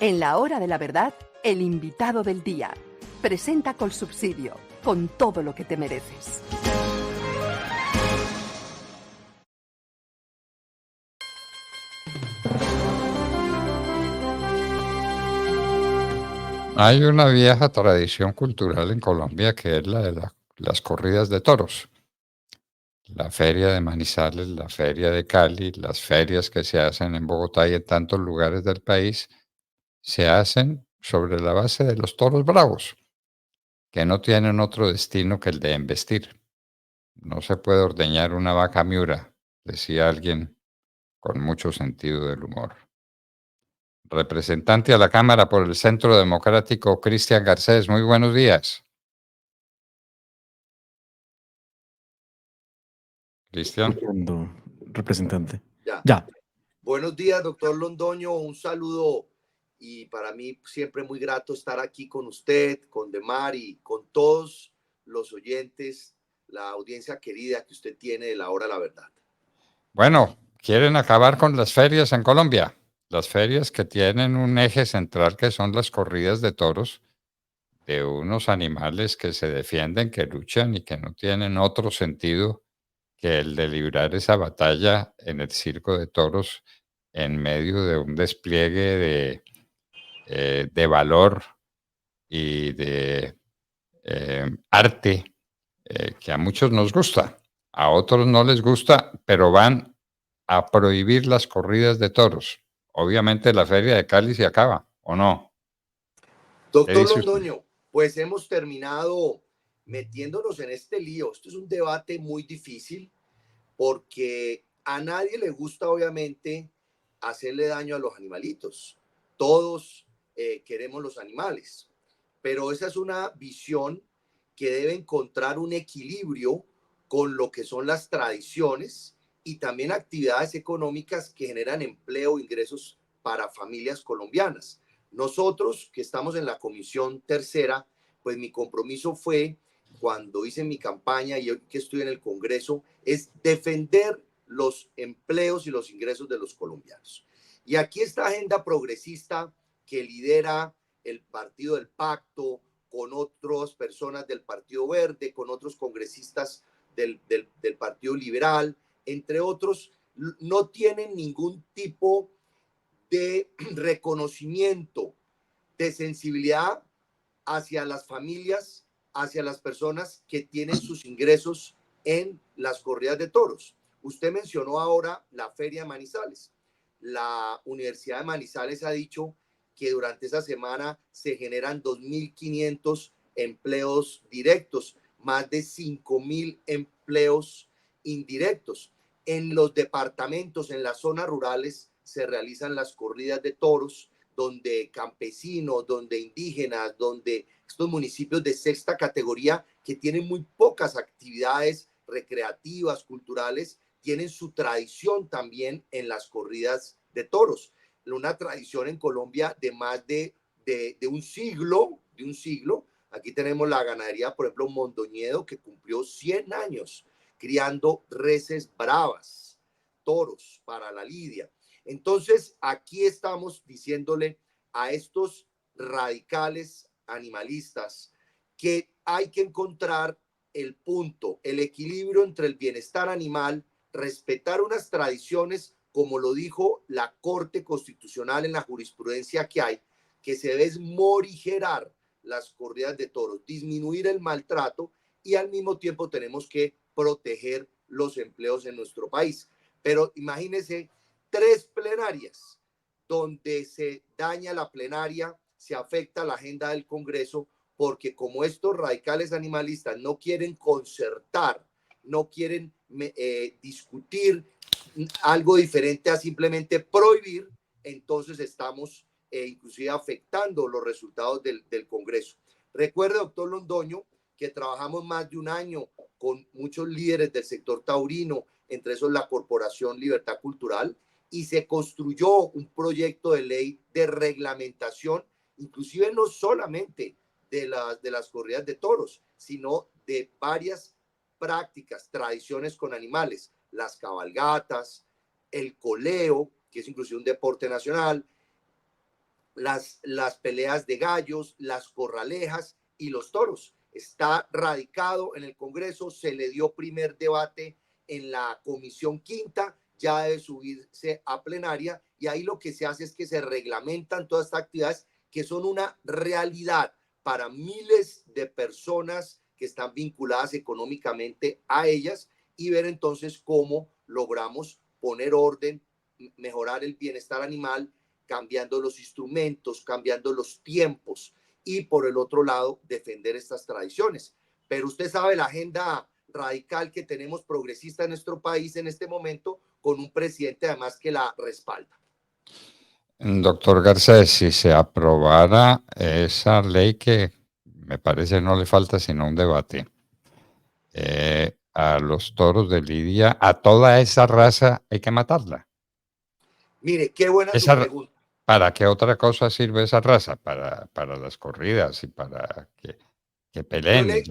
En la hora de la verdad, el invitado del día. Presenta Colsubsidio, con todo lo que te mereces. Hay una vieja tradición cultural en Colombia que es la de las corridas de toros. La feria de Manizales, la feria de Cali, las ferias que se hacen en Bogotá y en tantos lugares del país, se hacen sobre la base de los toros bravos, que no tienen otro destino que el de embestir. No se puede ordeñar una vaca miura, decía alguien con mucho sentido del humor. Representante a la Cámara por el Centro Democrático, Cristian Garcés, muy buenos días. Cristian. Escuchando, representante. Ya. Buenos días, doctor Londoño. Un saludo y para mí siempre muy grato estar aquí con usted, con Demar y con todos los oyentes, la audiencia querida que usted tiene de La Hora de la Verdad. Bueno, quieren acabar con las ferias en Colombia. Las ferias que tienen un eje central que son las corridas de toros de unos animales que se defienden, que luchan y que no tienen otro sentido que el de librar esa batalla en el circo de toros en medio de un despliegue de valor y de arte que a muchos nos gusta, a otros no les gusta, pero van a prohibir las corridas de toros. Obviamente la feria de Cali se acaba, ¿o no? Doctor Londoño, pues hemos terminado metiéndonos en este lío. Esto es un debate muy difícil porque a nadie le gusta, obviamente, hacerle daño a los animalitos. Todos queremos los animales, pero esa es una visión que debe encontrar un equilibrio con lo que son las tradiciones y también actividades económicas que generan empleo e ingresos para familias colombianas. Nosotros que estamos en la Comisión Tercera, pues mi compromiso fue, cuando hice mi campaña y hoy que estoy en el Congreso, es defender los empleos y los ingresos de los colombianos. Y aquí esta agenda progresista que lidera el Partido del Pacto, con otras personas del Partido Verde, con otros congresistas del Partido Liberal, entre otros, no tienen ningún tipo de reconocimiento, de sensibilidad hacia las familias, hacia las personas que tienen sus ingresos en las corridas de toros. Usted mencionó ahora la Feria de Manizales. La Universidad de Manizales ha dicho que durante esa semana se generan 2.500 empleos directos, más de 5.000 empleos indirectos. En los departamentos, en las zonas rurales, se realizan las corridas de toros, donde campesinos, donde indígenas, donde estos municipios de sexta categoría que tienen muy pocas actividades recreativas, culturales, tienen su tradición también en las corridas de toros. Una tradición en Colombia de más de un siglo, Aquí tenemos la ganadería, por ejemplo, Mondoñedo, que cumplió 100 años criando reses bravas, toros para la lidia. Entonces, aquí estamos diciéndole a estos radicales animalistas que hay que encontrar el punto, el equilibrio entre el bienestar animal, respetar unas tradiciones, como lo dijo la Corte Constitucional en la jurisprudencia que hay, que se debe morigerar las corridas de toros, disminuir el maltrato y al mismo tiempo tenemos que proteger los empleos en nuestro país. Pero imagínense 3 plenarias donde se daña la plenaria, se afecta la agenda del Congreso, porque como estos radicales animalistas no quieren concertar, no quieren discutir algo diferente a simplemente prohibir, entonces estamos inclusive afectando los resultados del Congreso. Recuerde, doctor Londoño, que trabajamos más de un año con muchos líderes del sector taurino, entre esos la Corporación Libertad Cultural, y se construyó un proyecto de ley de reglamentación, inclusive no solamente de las corridas de toros, sino de varias prácticas, tradiciones con animales, las cabalgatas, el coleo, que es inclusive un deporte nacional, las peleas de gallos, las corralejas y los toros. Está radicado en el Congreso, se le dio primer debate en la Comisión Quinta, ya debe subirse a plenaria, y ahí lo que se hace es que se reglamentan todas estas actividades que son una realidad para miles de personas que están vinculadas económicamente a ellas, y ver entonces cómo logramos poner orden, mejorar el bienestar animal, cambiando los instrumentos, cambiando los tiempos, y por el otro lado defender estas tradiciones. Pero usted sabe la agenda radical que tenemos progresista en nuestro país en este momento, con un presidente además que la respalda. Doctor Garcés, si se aprobara esa ley que me parece no le falta sino un debate, a los toros de Lidia, a toda esa raza hay que matarla. Mire, qué buena su pregunta. ¿Para qué otra cosa sirve esa raza? Para las corridas y para que peleen.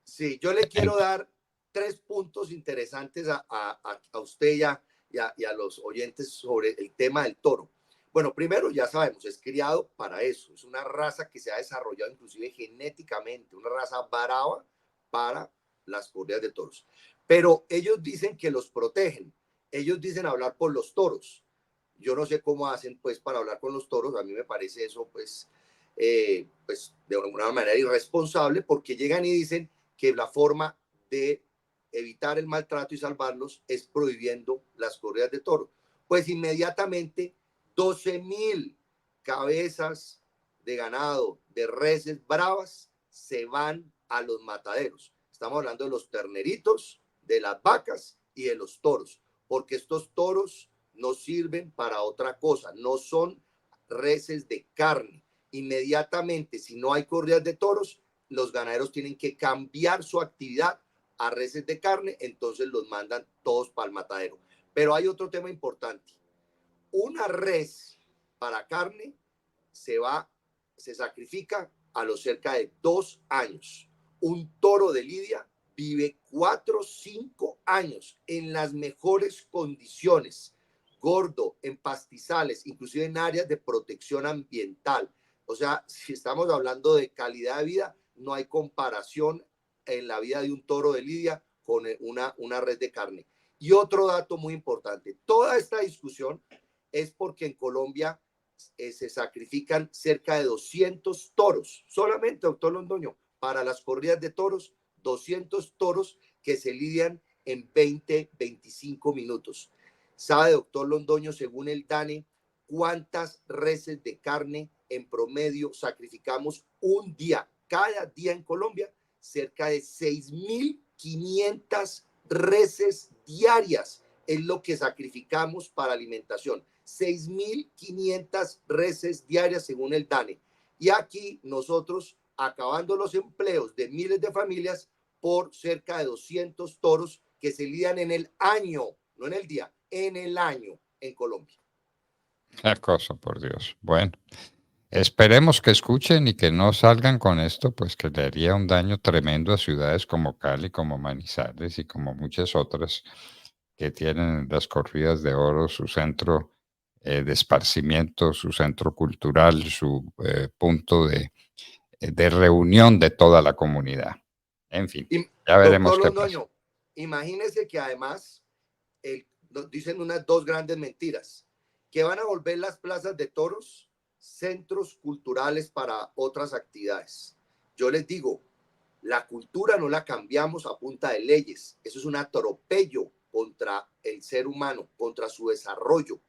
Sí, yo le quiero dar 3 puntos interesantes a usted y a los oyentes sobre el tema del toro. Bueno, primero ya sabemos, es criado para eso. Es una raza que se ha desarrollado inclusive genéticamente, una raza brava para las corridas de toros. Pero ellos dicen que los protegen. Ellos dicen hablar por los toros. Yo no sé cómo hacen pues para hablar con los toros. A mí me parece eso pues de alguna manera irresponsable, porque llegan y dicen que la forma de evitar el maltrato y salvarlos es prohibiendo las corridas de toro. Pues inmediatamente 12,000 cabezas de ganado, de reses bravas, se van a los mataderos. Estamos hablando de los terneritos, de las vacas y de los toros, porque estos toros no sirven para otra cosa, no son reses de carne. Inmediatamente, si no hay corridas de toros, los ganaderos tienen que cambiar su actividad a reses de carne, entonces los mandan todos para el matadero. Pero hay otro tema importante. Una res para carne se sacrifica a los cerca de 2 años. Un toro de Lidia vive 4 o 5 años en las mejores condiciones, gordo, en pastizales, inclusive en áreas de protección ambiental. O sea, si estamos hablando de calidad de vida, no hay comparación en la vida de un toro de Lidia con una res de carne. Y otro dato muy importante, toda esta discusión es porque en Colombia se sacrifican cerca de 200 toros, solamente, doctor Londoño, para las corridas de toros, 200 toros que se lidian en 20, 25 minutos. ¿Sabe, doctor Londoño, según el DANE, cuántas reses de carne en promedio sacrificamos un día? Cada día en Colombia, cerca de 6,500 reses diarias es lo que sacrificamos para alimentación. 6,500 reses diarias según el DANE. Y aquí nosotros acabando los empleos de miles de familias por cerca de 200 toros que se lidian en el año, no en el día, en el año en Colombia. Qué cosa, por Dios. Bueno, esperemos que escuchen y que no salgan con esto, pues que le haría un daño tremendo a ciudades como Cali, como Manizales y como muchas otras que tienen las corridas de oro, su centro de esparcimiento, su centro cultural, su punto de reunión de toda la comunidad. En fin, ya veremos qué pasa. Imagínese que además dicen unas 2 grandes mentiras, que van a volver las plazas de toros centros culturales para otras actividades. Yo les digo, la cultura no la cambiamos a punta de leyes. Eso es un atropello contra el ser humano, contra su desarrollo.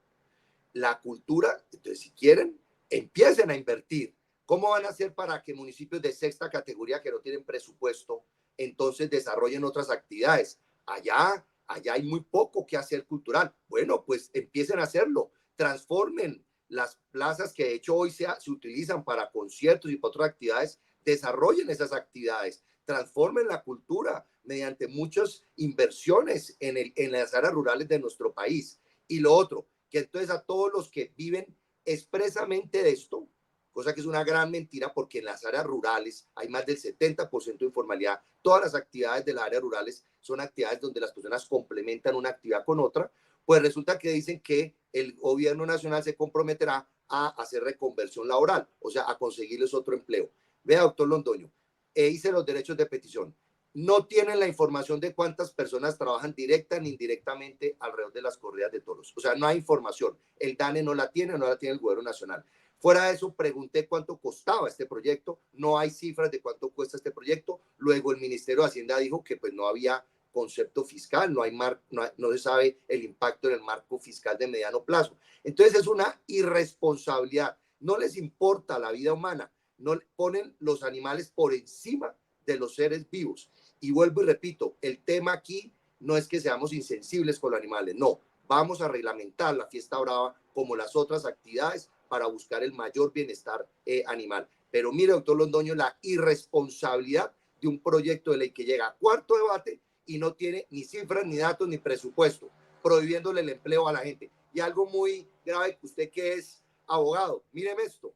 La cultura, entonces, si quieren, empiecen a invertir. ¿Cómo van a hacer para que municipios de 6ª categoría que no tienen presupuesto, entonces desarrollen otras actividades? Allá hay muy poco que hacer cultural. Bueno, pues empiecen a hacerlo. Transformen las plazas que de hecho hoy se utilizan para conciertos y para otras actividades. Desarrollen esas actividades. Transformen la cultura mediante muchas inversiones en las áreas rurales de nuestro país. Y lo otro, que entonces a todos los que viven expresamente de esto, cosa que es una gran mentira porque en las áreas rurales hay más del 70% de informalidad. Todas las actividades de las áreas rurales son actividades donde las personas complementan una actividad con otra. Pues resulta que dicen que el gobierno nacional se comprometerá a hacer reconversión laboral, o sea, a conseguirles otro empleo. Vea, doctor Londoño, hice los derechos de petición. No tienen la información de cuántas personas trabajan directa ni indirectamente alrededor de las corridas de toros. O sea, no hay información. El DANE no la tiene el gobierno nacional. Fuera de eso, pregunté cuánto costaba este proyecto. No hay cifras de cuánto cuesta este proyecto. Luego el Ministerio de Hacienda dijo que pues no había concepto fiscal, no se sabe el impacto en el marco fiscal de mediano plazo. Entonces es una irresponsabilidad. No les importa la vida humana. No ponen los animales por encima de los seres vivos. Y vuelvo y repito, el tema aquí no es que seamos insensibles con los animales, no, vamos a reglamentar la fiesta brava como las otras actividades para buscar el mayor bienestar animal. Pero mire, doctor Londoño, la irresponsabilidad de un proyecto de ley que llega a cuarto debate y no tiene ni cifras, ni datos, ni presupuesto, prohibiéndole el empleo a la gente. Y algo muy grave, usted que es abogado, míreme esto,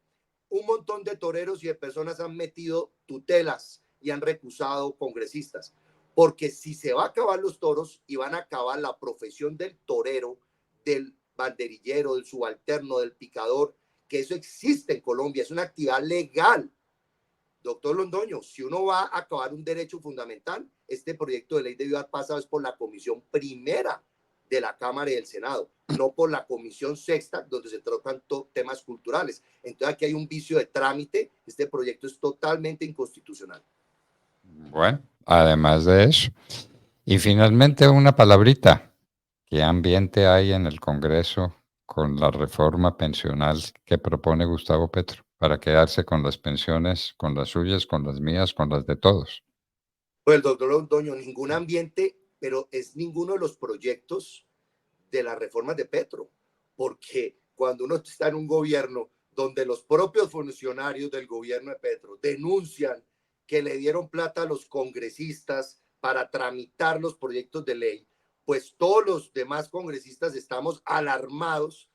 un montón de toreros y de personas han metido tutelas y han recusado congresistas, porque si se va a acabar los toros y van a acabar la profesión del torero, del banderillero, del subalterno, del picador, que eso existe en Colombia, es una actividad legal. Doctor Londoño, si uno va a acabar un derecho fundamental, este proyecto de ley debió haber pasado por la comisión primera de la Cámara y del Senado, no por la comisión sexta, donde se tratan temas culturales. Entonces aquí hay un vicio de trámite, este proyecto es totalmente inconstitucional. Bueno, además de eso. Y finalmente una palabrita. ¿Qué ambiente hay en el Congreso con la reforma pensional que propone Gustavo Petro para quedarse con las pensiones, con las suyas, con las mías, con las de todos? Pues el doctor Londoño, ningún ambiente, pero es ninguno de los proyectos de las reformas de Petro, porque cuando uno está en un gobierno donde los propios funcionarios del gobierno de Petro denuncian que le dieron plata a los congresistas para tramitar los proyectos de ley, pues todos los demás congresistas estamos alarmados,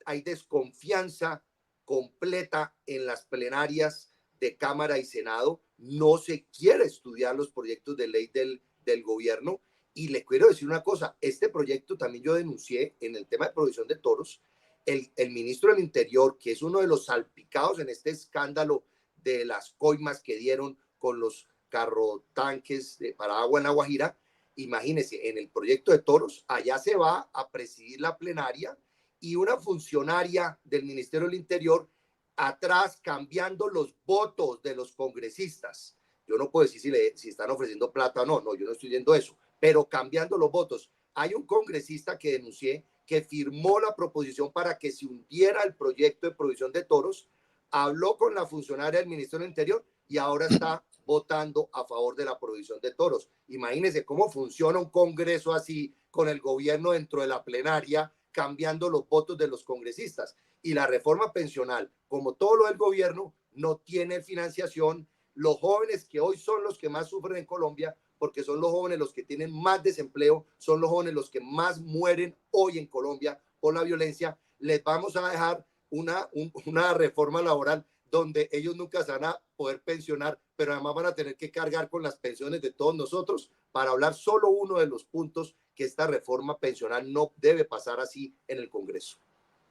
hay desconfianza completa en las plenarias de Cámara y Senado, no se quiere estudiar los proyectos de ley del gobierno. Y le quiero decir una cosa, este proyecto también yo denuncié en el tema de provisión de toros, el ministro del Interior, que es uno de los salpicados en este escándalo de las coimas que dieron con los carrotanques para agua en La Guajira, imagínense, en el proyecto de toros, allá se va a presidir la plenaria y una funcionaria del Ministerio del Interior atrás cambiando los votos de los congresistas. Yo no puedo decir si están ofreciendo plata o no, yo no estoy diciendo eso, pero cambiando los votos. Hay un congresista que denuncié que firmó la proposición para que se hundiera el proyecto de provisión de toros, habló con la funcionaria del Ministerio del Interior y ahora está votando a favor de la provisión de toros. Imagínense cómo funciona un congreso así, con el gobierno dentro de la plenaria, cambiando los votos de los congresistas. Y la reforma pensional, como todo lo del gobierno, no tiene financiación. Los jóvenes que hoy son los que más sufren en Colombia, porque son los jóvenes los que tienen más desempleo, son los jóvenes los que más mueren hoy en Colombia por la violencia, les vamos a dejar una reforma laboral donde ellos nunca se van a poder pensionar, pero además van a tener que cargar con las pensiones de todos nosotros para hablar solo uno de los puntos que esta reforma pensional no debe pasar así en el Congreso.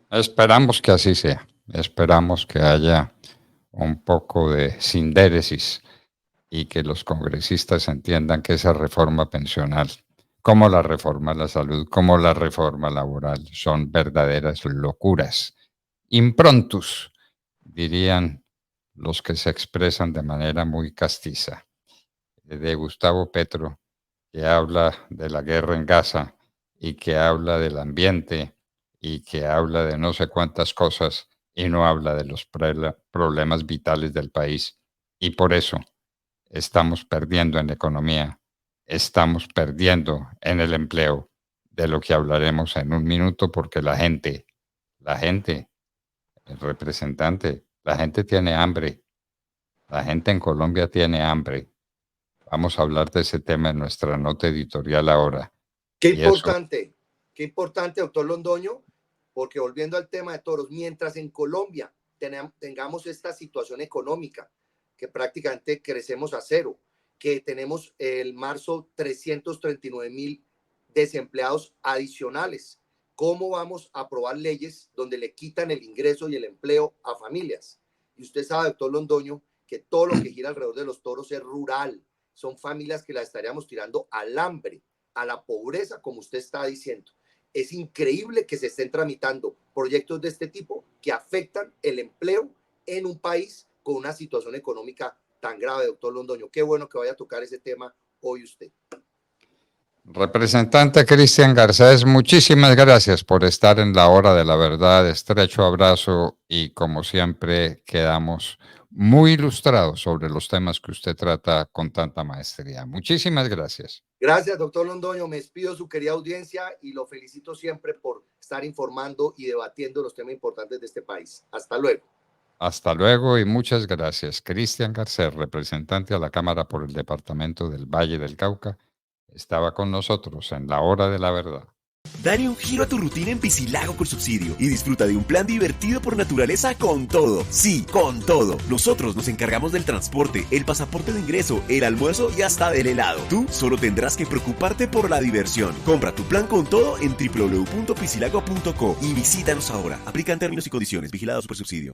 Esperamos que así sea. Esperamos que haya un poco de sindéresis y que los congresistas entiendan que esa reforma pensional, como la reforma a la salud, como la reforma laboral, son verdaderas locuras. Improntus, dirían los que se expresan de manera muy castiza. De Gustavo Petro, que habla de la guerra en Gaza y que habla del ambiente y que habla de no sé cuántas cosas y no habla de los problemas vitales del país. Y por eso estamos perdiendo en economía, estamos perdiendo en el empleo, de lo que hablaremos en un minuto, porque la gente, el representante, la gente tiene hambre, la gente en Colombia tiene hambre. Vamos a hablar de ese tema en nuestra nota editorial ahora. Qué importante, doctor Londoño, porque volviendo al tema de toros, mientras en Colombia tengamos esta situación económica, que prácticamente crecemos a cero, que tenemos el marzo 339,000 desempleados adicionales, ¿cómo vamos a aprobar leyes donde le quitan el ingreso y el empleo a familias? Y usted sabe, doctor Londoño, que todo lo que gira alrededor de los toros es rural. Son familias que las estaríamos tirando al hambre, a la pobreza, como usted está diciendo. Es increíble que se estén tramitando proyectos de este tipo que afectan el empleo en un país con una situación económica tan grave, doctor Londoño. Qué bueno que vaya a tocar ese tema hoy usted. Representante Cristian Garcés, muchísimas gracias por estar en la hora de la verdad. Estrecho abrazo y como siempre quedamos muy ilustrados sobre los temas que usted trata con tanta maestría. Muchísimas gracias. Gracias, doctor Londoño. Me despido de su querida audiencia y lo felicito siempre por estar informando y debatiendo los temas importantes de este país. Hasta luego. Hasta luego y muchas gracias. Cristian Garcés, representante a la Cámara por el Departamento del Valle del Cauca, estaba con nosotros en la hora de la verdad. Dale un giro a tu rutina en Piscilago Colsubsidio y disfruta de un plan divertido por naturaleza con todo. Sí, con todo. Nosotros nos encargamos del transporte, el pasaporte de ingreso, el almuerzo y hasta del helado. Tú solo tendrás que preocuparte por la diversión. Compra tu plan con todo en www.piscilago.co y visítanos ahora. Aplican términos y condiciones. Vigilado Supersubsidio.